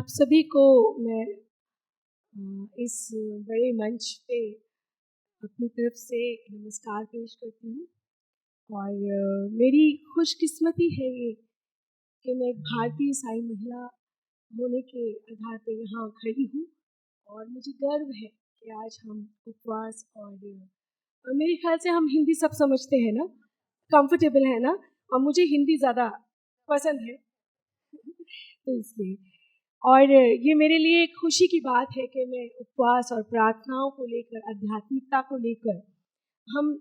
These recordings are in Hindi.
आप सभी को मैं इस बड़े मंच पे अपनी तरफ से नमस्कार पेश करती हूँ। और मेरी खुशकिस्मती है ये कि मैं एक भारतीय ईसाई महिला होने के आधार पे यहाँ खड़ी हूँ, और मुझे गर्व है कि आज हम उपवास और मेरे ख्याल से हम हिंदी सब समझते हैं ना, कंफर्टेबल है ना, और मुझे हिंदी ज़्यादा पसंद है तो इसलिए। और ये मेरे लिए एक खुशी की बात है कि मैं उपवास और प्रार्थनाओं को लेकर, आध्यात्मिकता को लेकर, हम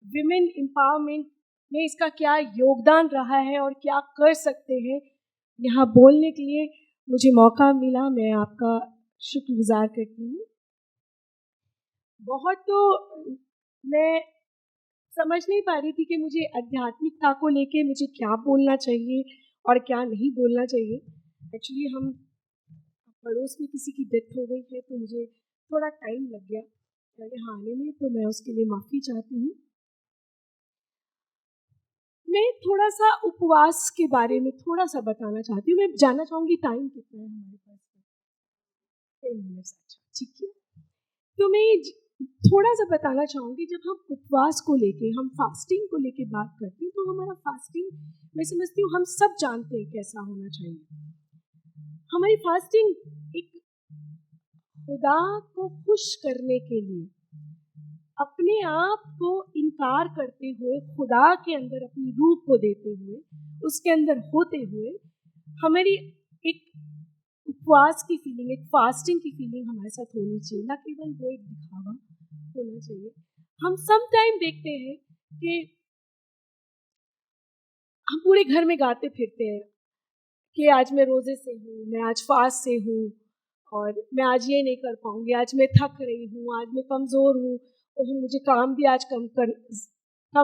विमेन एम्पावरमेंट में इसका क्या योगदान रहा है और क्या कर सकते हैं, यहाँ बोलने के लिए मुझे मौका मिला। मैं आपका शुक्रगुजार करती हूँ। बहुत तो मैं समझ नहीं पा रही थी कि मुझे आध्यात्मिकता को लेके मुझे क्या बोलना चाहिए और क्या नहीं बोलना चाहिए। एक्चुअली हम पड़ोस में किसी की डेथ हो गई है, तो मुझे थोड़ा टाइम लग गया यहाँ आने में, तो मैं उसके लिए माफ़ी चाहती हूँ। मैं थोड़ा सा उपवास के बारे में थोड़ा सा बताना चाहती हूँ। मैं जानना चाहूँगी टाइम कितना है हमारे पास? 10 मिनट्स। अच्छा, ठीक है। तो मैं थोड़ा सा बताना चाहूँगी, जब हम उपवास को लेके, हम फास्टिंग को लेके बात करते हैं, तो हमारा फास्टिंग, मैं समझती हूँ हम सब जानते हैं कैसा होना चाहिए। हमारी फास्टिंग एक खुदा को खुश करने के लिए, अपने आप को इनकार करते हुए, खुदा के अंदर अपनी रूह को देते हुए, उसके अंदर होते हुए, हमारी एक उपवास की फीलिंग, एक फास्टिंग की फीलिंग हमारे साथ होनी चाहिए, ना केवल वो एक दिखावा होना चाहिए। हम सम टाइम देखते हैं कि हम पूरे घर में गाते फिरते हैं कि आज मैं रोजे से हूँ, मैं आज फास्ट से हूँ, और मैं आज ये नहीं कर पाऊंगी, आज मैं थक रही हूँ, आज मैं कमज़ोर हूँ, और मुझे काम भी आज कम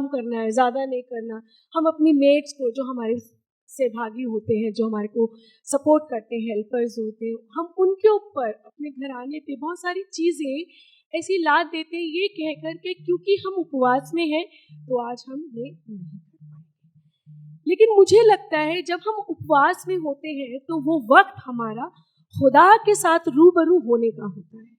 करना है, ज़्यादा नहीं करना। हम अपनी मेट्स को, जो हमारे सहभागी होते हैं, जो हमारे को सपोर्ट करते हैं, हेल्पर्स होते हैं, हम उनके ऊपर अपने घर आने पे बहुत सारी चीज़ें ऐसी लाद देते हैं, ये कह कर के क्योंकि हम उपवास में हैं तो आज हम ये नहीं कर पाएंगे। लेकिन मुझे लगता है जब हम उपवास में होते हैं तो वो वक्त हमारा खुदा के साथ रूबरू होने का होता है,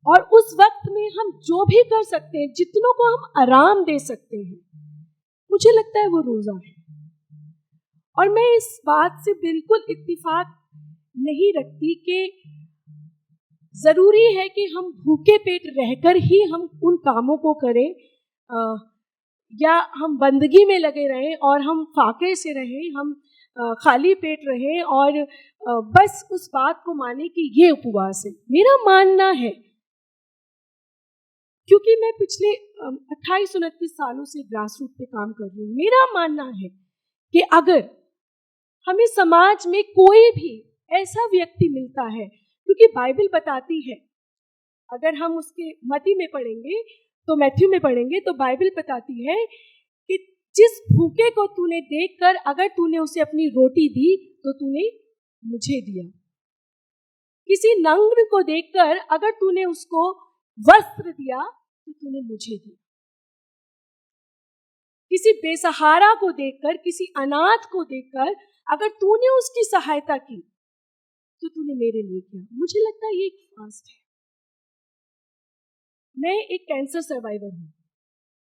और उस वक्त में हम जो भी कर सकते हैं, जितनों को हम आराम दे सकते हैं, मुझे लगता है वो रोजा है। और मैं इस बात से बिल्कुल इत्तेफाक नहीं रखती कि जरूरी है कि हम भूखे पेट रहकर ही हम उन कामों को करें, या हम बंदगी में लगे रहें और हम फाके से रहें, हम खाली पेट रहें और बस उस बात को माने कि ये उपवास है। मेरा मानना है, क्योंकि मैं पिछले 28-29 सालों से ग्रास रूट पे काम कर रही हूँ, मेरा मानना है कि अगर हमें समाज में कोई भी ऐसा व्यक्ति मिलता है, क्योंकि बाइबल बताती है, अगर हम उसके मत्ती में पढ़ेंगे तो मैथ्यू में पढ़ेंगे तो बाइबल बताती है कि जिस भूखे को तूने देखकर अगर तूने उसे अपनी रोटी दी तो तूने मुझे दिया। किसी नंग को देखकर अगर तूने उसको वस्त्र दिया तो तूने मुझे दिया। किसी बेसहारा को देखकर, किसी अनाथ को देखकर अगर तूने उसकी सहायता की तो तूने मेरे लिए किया। मुझे लगता है ये एक फास्ट है। मैं एक कैंसर सर्वाइवर हूँ।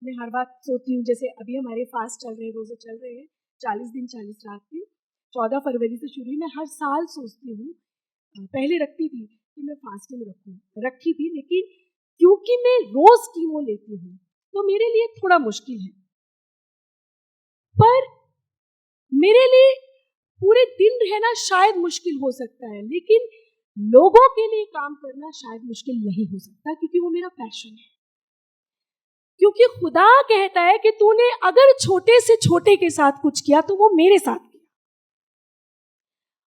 मैं हर बात सोचती हूँ, जैसे अभी हमारे फास्ट चल रहे हैं, रोजे चल रहे हैं, 40 दिन 40 रात के, 14 फरवरी से शुरू हुई। मैं हर साल सोचती हूँ, पहले रखती थी कि मैं फास्टिंग रखी थी, लेकिन क्योंकि मैं रोज कीमो लेती हूँ तो मेरे लिए थोड़ा मुश्किल है। पर मेरे लिए पूरे दिन रहना शायद मुश्किल हो सकता है, लेकिन लोगों के लिए काम करना शायद मुश्किल नहीं हो सकता, क्योंकि वो मेरा पैशन है। क्योंकि खुदा कहता है कि तूने अगर छोटे से छोटे के साथ कुछ किया तो वो मेरे साथ किया।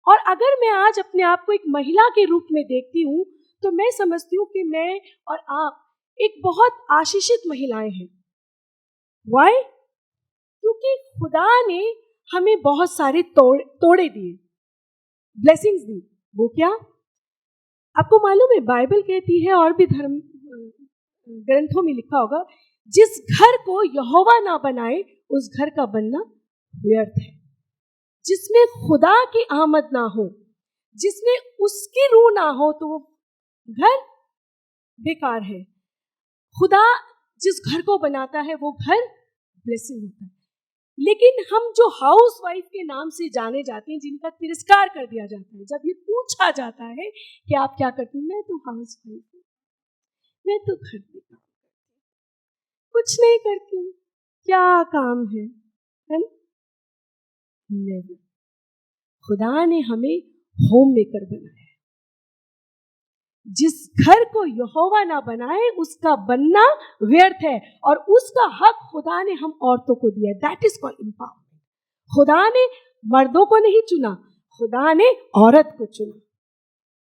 और अगर मैं आज अपने आप को एक महिला के रूप में देखती हूँ तो मैं समझती हूँ कि मैं और आप एक बहुत आशीषित महिलाएं हैं। वाई? क्योंकि खुदा ने हमें बहुत सारे तोड़े दिए, ब्लेसिंग्स दी। वो क्या? आपको मालूम है, बाइबल कहती है, और भी धर्म ग्रंथों में लिखा होगा, जिस घर को यहोवा ना बनाए उस घर का बनना व्यर्थ है। जिसमें खुदा की आमद ना हो, जिसमें उसकी रूह ना हो तो वो घर बेकार है। खुदा जिस घर को बनाता है वो घर ब्लेसिंग होता है। लेकिन हम जो हाउस वाइफ के नाम से जाने जाते हैं, जिनका तिरस्कार कर दिया जाता है, जब ये पूछा जाता है कि आप क्या करती हैं, मैं तो हाउस वाइफ हूँ, मैं तो घर में काम कुछ नहीं करती हूँ, क्या काम है ना? नेवर। खुदा ने हमें होम मेकर बनाया है। जिस घर को यहोवा ना बनाए उसका बनना व्यर्थ है, और उसका हक खुदा ने हम औरतों को दिया है। That is called empowerment. खुदा ने मर्दों को नहीं चुना, खुदा ने औरत को चुना।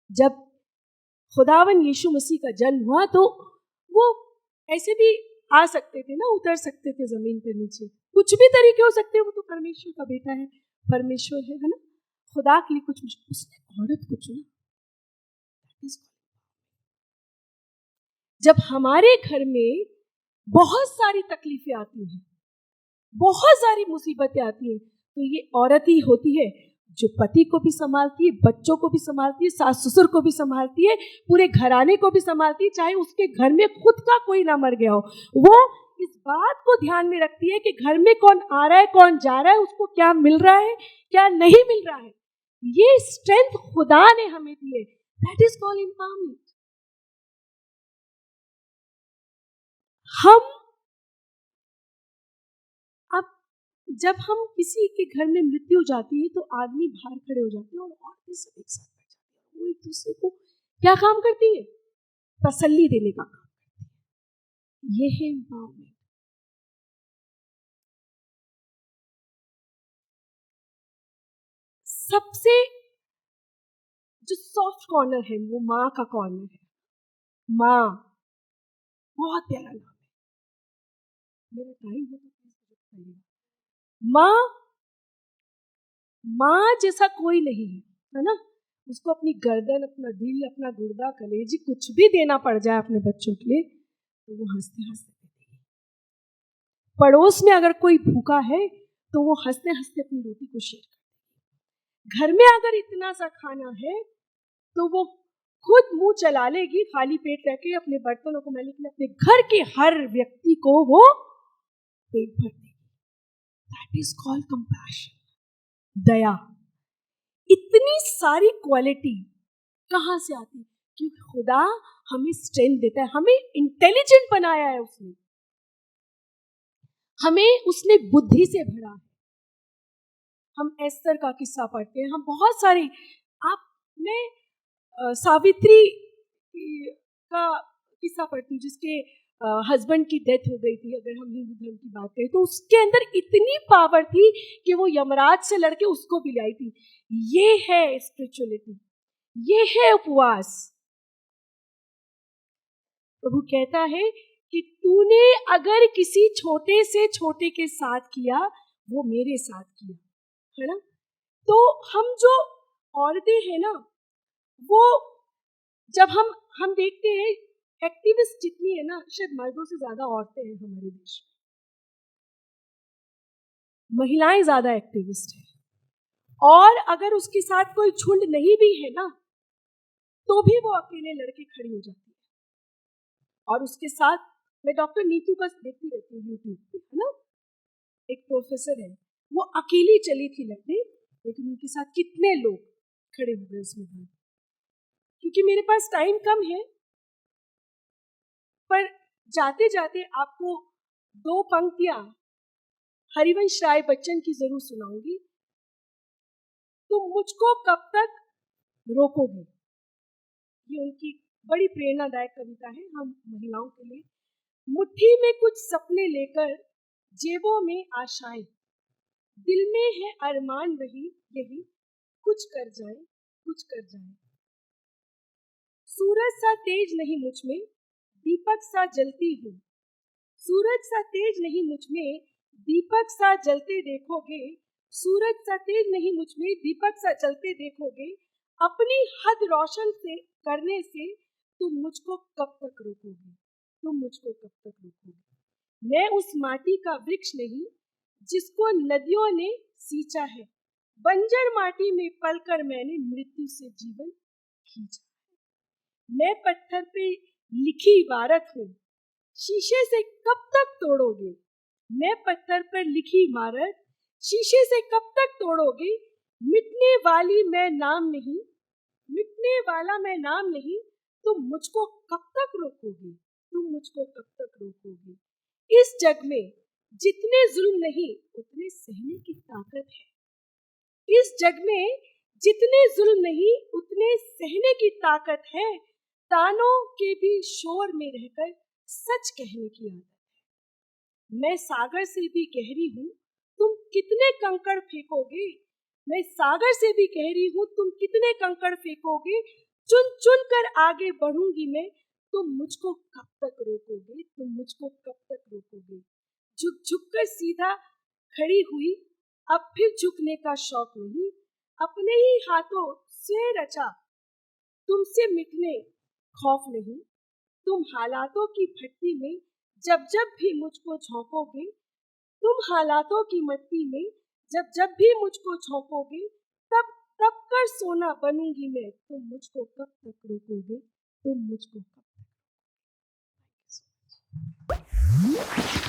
जब खुदावन यीशु मसीह का जन्म हुआ तो वो ऐसे भी आ सकते थे ना, उतर सकते थे जमीन पर नीचे, कुछ भी तरीके हो सकते हैं। वो तो परमेश्वर का बेटा है, परमेश्वर है ना? खुदा के लिए कुछ, उसने औरत को चुना। जब हमारे घर में बहुत सारी तकलीफें आती हैं, बहुत सारी मुसीबतें आती हैं, तो ये औरत ही होती है जो पति को भी संभालती है, बच्चों को भी संभालती है, सास ससुर को भी संभालती है, पूरे घराने को भी संभालती है। चाहे उसके घर में खुद का कोई ना मर गया हो, वो इस बात को ध्यान में रखती है कि घर में कौन आ रहा है, कौन जा रहा है, उसको क्या मिल रहा है, क्या नहीं मिल रहा है। ये स्ट्रेंथ खुदा ने हमें दी है। That is called empowerment. हम अब जब हम किसी के घर में मृत्यु हो जाती है तो आदमी बाहर खड़े हो जाते हैं और औरतें सब एक साथ बैठ जाती हैं। वो एक दूसरे को क्या काम करती है? तसल्ली देने का काम करती है। ये है एम्पावरमेंट। सबसे जो सॉफ्ट कॉर्नर है वो माँ का कॉर्नर है। माँ बहुत प्यारा नाम है। मेरा टाइम हो तो माँ, माँ जैसा कोई नहीं है ना? उसको अपनी गर्दन, अपना दिल, अपना गुर्दा, कलेजी कुछ भी देना पड़ जाए अपने बच्चों के लिए तो वो हंसते हंसते देती है। पड़ोस में अगर कोई भूखा है तो वो हंसते हंसते अपनी रोटी को शेयर करती है। घर में अगर इतना सा खाना है तो वो खुद मुंह चला लेगी खाली पेट रह के अपने बर्तनों को, मैं लेकिन अपने घर के हर व्यक्ति को वो पेट भर देगी। दैट इज कॉल्ड कंपैशन, दया। इतनी सारी क्वालिटी कहां से आती है? क्योंकि खुदा हमें स्ट्रेंथ देता है, हमें इंटेलिजेंट बनाया है उसने, हमें उसने बुद्धि से भरा है। हम एस्तर का किस्सा पढ़ते हैं, हम बहुत सारी, आप मैं सावित्री का किस्सा पढ़ती हूँ जिसके हस्बैंड की डेथ हो गई थी। अगर हम हिंदू धर्म की बात करें तो उसके अंदर इतनी पावर थी कि वो यमराज से लड़के उसको भी लाई थी। ये है स्पिरिचुअलिटी, ये है उपवास। प्रभु कहता है कि तूने अगर किसी छोटे से छोटे के साथ किया वो मेरे साथ किया, है ना? तो हम जो औरतें हैं ना, वो जब हम देखते हैं एक्टिविस्ट जितनी है ना, शायद मर्दों से ज्यादा औरतें हैं हमारे देश में। महिलाएं ज्यादा एक्टिविस्ट हैं, और अगर उसके साथ कोई झुंड नहीं भी है ना तो भी वो अकेले लड़के खड़ी हो जाती है। और उसके साथ मैं डॉक्टर नीतू का देखती रहती हूँ यूट्यूब पे, है ना? एक प्रोफेसर है, वो अकेली चली थी लड़ने, लेकिन उनके साथ कितने लोग खड़े हो गए उसमें। क्योंकि मेरे पास टाइम कम है, पर जाते जाते आपको दो पंक्तियां हरिवंश राय बच्चन की जरूर सुनाऊंगी। तुम मुझको कब तक रोकोगे, ये उनकी बड़ी प्रेरणादायक कविता है हम महिलाओं के लिए। मुट्ठी में कुछ सपने लेकर, जेबों में आशाएं, दिल में है अरमान वही यही, कुछ कर जाए, कुछ कर जाए। सूरज सा तेज नहीं मुझ में, दीपक सा जलती हूँ। सूरज सा तेज नहीं मुझ में, दीपक सा जलते देखोगे। सूरज सा तेज नहीं मुझ में, दीपक सा जलते देखोगे। अपनी हद रोशन से करने से तुम मुझको कब तक रोकोगे, तुम मुझको कब तक रोकोगे। मैं उस माटी का वृक्ष नहीं जिसको नदियों ने सींचा है, बंजर माटी में पलकर मैंने मृत्यु से जीवन खींचा। मैं पत्थर पे लिखी इबारत हूँ, शीशे से कब तक तोड़ोगे। मैं पत्थर पर लिखी इमारत, शीशे से कब तक तोड़ोगे। मिटने वाली मैं नाम नहीं, मिटने वाला मैं नाम नहीं, तुम मुझको कब तक रोकोगे, तुम मुझको कब तक रोकोगे। इस जग में जितने जुल्म नहीं उतने सहने की ताकत है। इस जग में जितने जुल्म नहीं उतने सहने की ताकत है। तानों के भी शोर में रहकर सच कहने की आदत है। मैं सागर से भी गहरी हूँ, तुम कितने कंकड़ फेंकोगे। मैं सागर से भी गहरी हूँ, तुम कितने कंकड़ फेंकोगे। चुन चुन कर आगे बढ़ूंगी मैं, तुम मुझको कब तक रोकोगे, तुम मुझको कब तक रोकोगे। झुक झुक कर सीधा खड़ी हुई, अब फिर झुकने का शौक नहीं। अपने ही हाथों से रचा, तुमसे मिटने खौफ नहीं। तुम हालातों की भट्टी में जब जब भी मुझको झोंकोगे, तुम हालातों की मट्टी में जब जब भी मुझको झोंकोगे, तब तब कर सोना बनूंगी मैं, तुम मुझको कब तक रोकोगे, तुम मुझको कब तक।